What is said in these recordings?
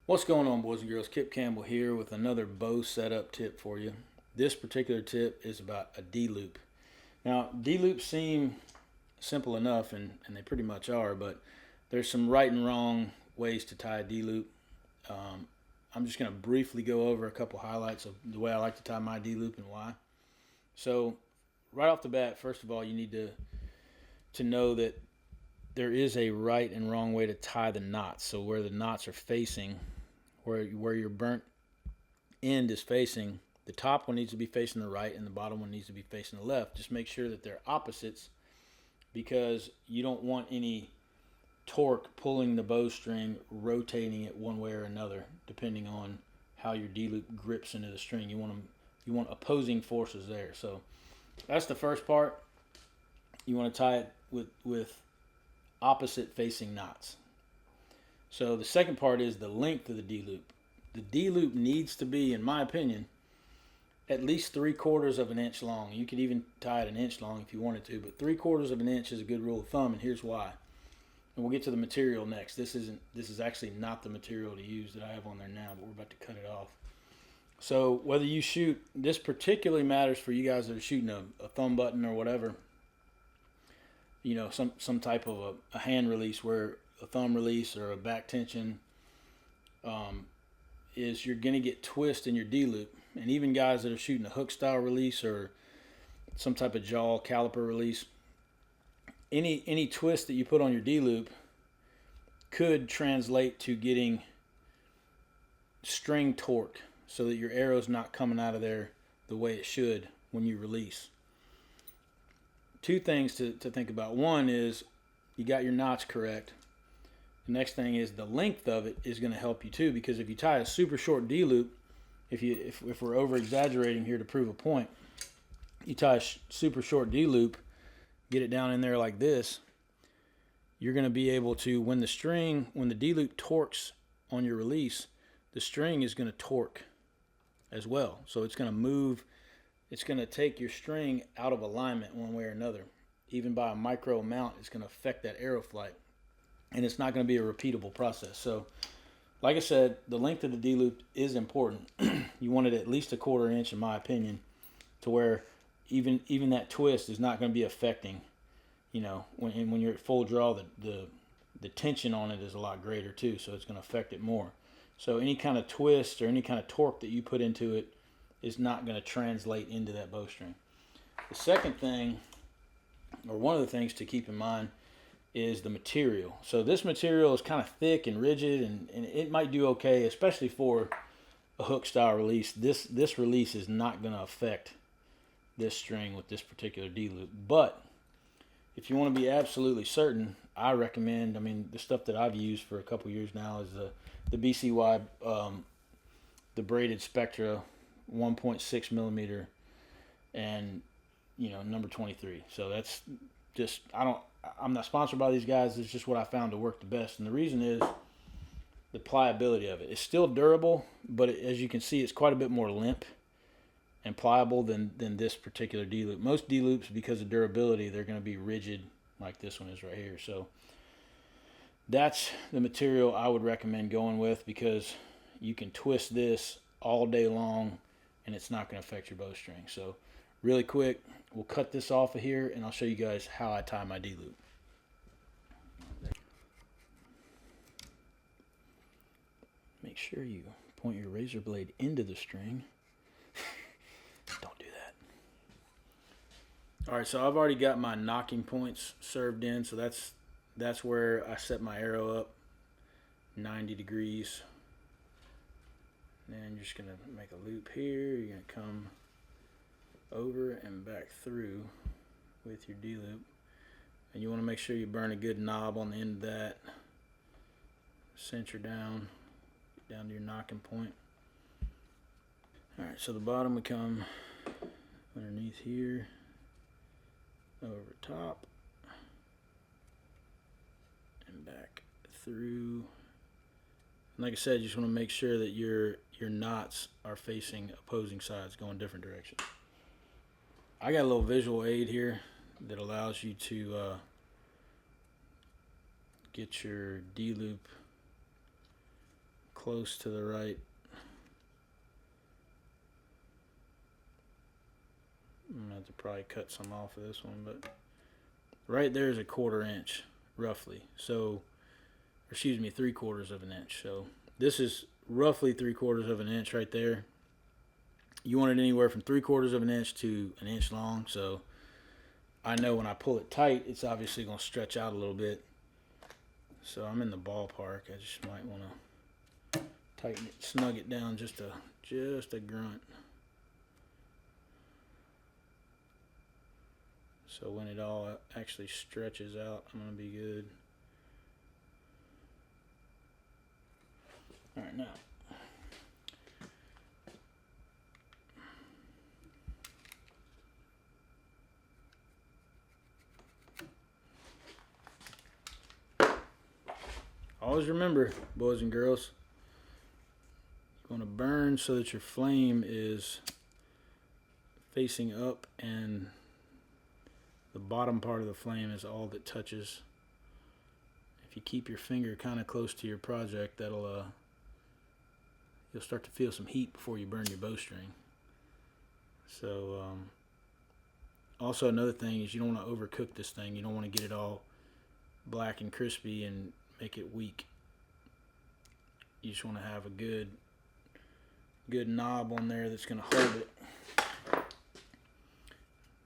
What's going on, boys and girls? Kip Campbell here with another bow setup tip for you. This particular tip is about a D-loop. Now, D-loops seem simple enough, and they pretty much are, but there's some right and wrong ways to tie a D-loop. I'm just going to briefly go over a couple highlights of the way I like to tie my D-loop and why. So, right off the bat, first of all, you need to know that there is a right and wrong way to tie the knots. So where the knots are facing, where your burnt end is facing, the top one needs to be facing the right and the bottom one needs to be facing the left. Just make sure that they're opposites, because you don't want any torque pulling the bowstring, rotating it one way or another, depending on how your D-loop grips into the string. You want opposing forces there. So that's the first part. You want to tie it with opposite facing knots. So the second part is the length of the D-loop. The D-loop needs to be, in my opinion, at least 3/4 of an inch long. You could even tie it an inch long if you wanted to, but 3/4 of an inch is a good rule of thumb, and here's why. And we'll get to the material next. This is actually not the material to use that I have on there now, but we're about to cut it off. So whether you shoot, this particularly matters for you guys that are shooting a thumb button or whatever, you know, some type of a hand release, where a thumb release or a back tension is you're going to get twist in your D-loop. And even guys that are shooting a hook style release or some type of jaw caliper release, any twist that you put on your D-loop could translate to getting string torque, so that your arrow's not coming out of there the way it should when you release. Two things to think about. One is you got your knots correct. The next thing is the length of it is going to help you too, because if you tie a super short D-loop, if we're over exaggerating here to prove a point, you tie a super short D-loop, get it down in there like this, you're going to be able to, when the D-loop torques on your release, the string is going to torque as well. So it's going to move. It's going to take your string out of alignment one way or another. Even by a micro amount, it's going to affect that arrow flight. And it's not going to be a repeatable process. So, like I said, the length of the D-loop is important. You want it at least 1/4 inch, in my opinion, to where even that twist is not going to be affecting, you know, when you're at full draw, the tension on it is a lot greater too, so it's going to affect it more. So any kind of twist or any kind of torque that you put into it is not going to translate into that bowstring. The second thing, or one of the things to keep in mind, is the material. So this material is kind of thick and rigid, and it might do okay, especially for a hook style release. This release is not going to affect this string with this particular D-loop. But if you want to be absolutely certain, I recommend, the stuff that I've used for a couple years now is the BCY, the braided Spectra 1.6 millimeter, and number 23. So that's just, I'm not sponsored by these guys. It's just what I found to work the best. And the reason is the pliability of it. It's still durable, but as you can see, it's quite a bit more limp and pliable than this particular D-loop. Most D-loops, because of durability, they're going to be rigid like this one is right here. So that's the material I would recommend going with, because you can twist this all day long and it's not going to affect your bowstring. So really quick, we'll cut this off of here and I'll show you guys how I tie my D-loop. Make sure you point your razor blade into the string. Don't do that. All right, so I've already got my knocking points served in, so that's where I set my arrow up, 90 degrees. And you're just gonna make a loop here. You're gonna come over and back through with your D-loop, and you want to make sure you burn a good knob on the end of that. Center down to your knocking point. All right, so the bottom would come underneath here, over top, and back through. And like I said, you just want to make sure that your knots are facing opposing sides, going different directions. I got a little visual aid here that allows you to get your D-loop close to the right. I'm gonna have to probably cut some off of this one, but right there is a 1/4 inch, roughly. So, excuse me, 3/4 of an inch. So this is roughly 3/4 of an inch right there. You want it anywhere from 3/4 of an inch to an inch long. So I know when I pull it tight, it's obviously going to stretch out a little bit. So I'm in the ballpark. I just might want to tighten it, snug it down just a grunt. So when it all actually stretches out, I'm going to be good. All right, now. Always remember, boys and girls, you want to burn so that your flame is facing up and the bottom part of the flame is all that touches. If you keep your finger kind of close to your project, that'll you'll start to feel some heat before you burn your bowstring. So also another thing is you don't want to overcook this thing. You don't want to get it all black and crispy and make it weak. You just want to have a good knob on there that's going to hold it.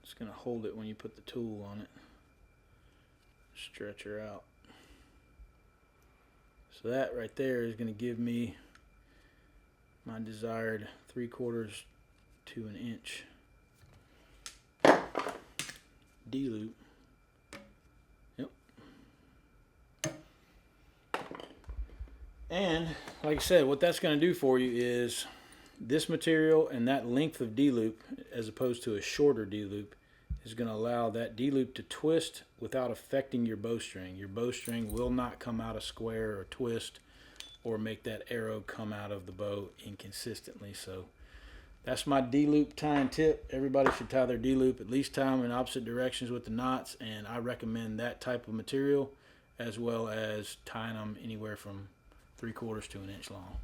It's going to hold it when you put the tool on it. Stretch her out. So that right there is going to give me my desired 3/4 to an inch D-loop. Yep. And like I said, what that's going to do for you is this material and that length of D-loop, as opposed to a shorter D-loop, is going to allow that D-loop to twist without affecting your bowstring. Your bowstring will not come out a square or twist or make that arrow come out of the bow inconsistently. So that's my D-loop tying tip. Everybody should tie their D-loop, at least tie them in opposite directions with the knots, and I recommend that type of material as well as tying them anywhere from 3/4 to an inch long.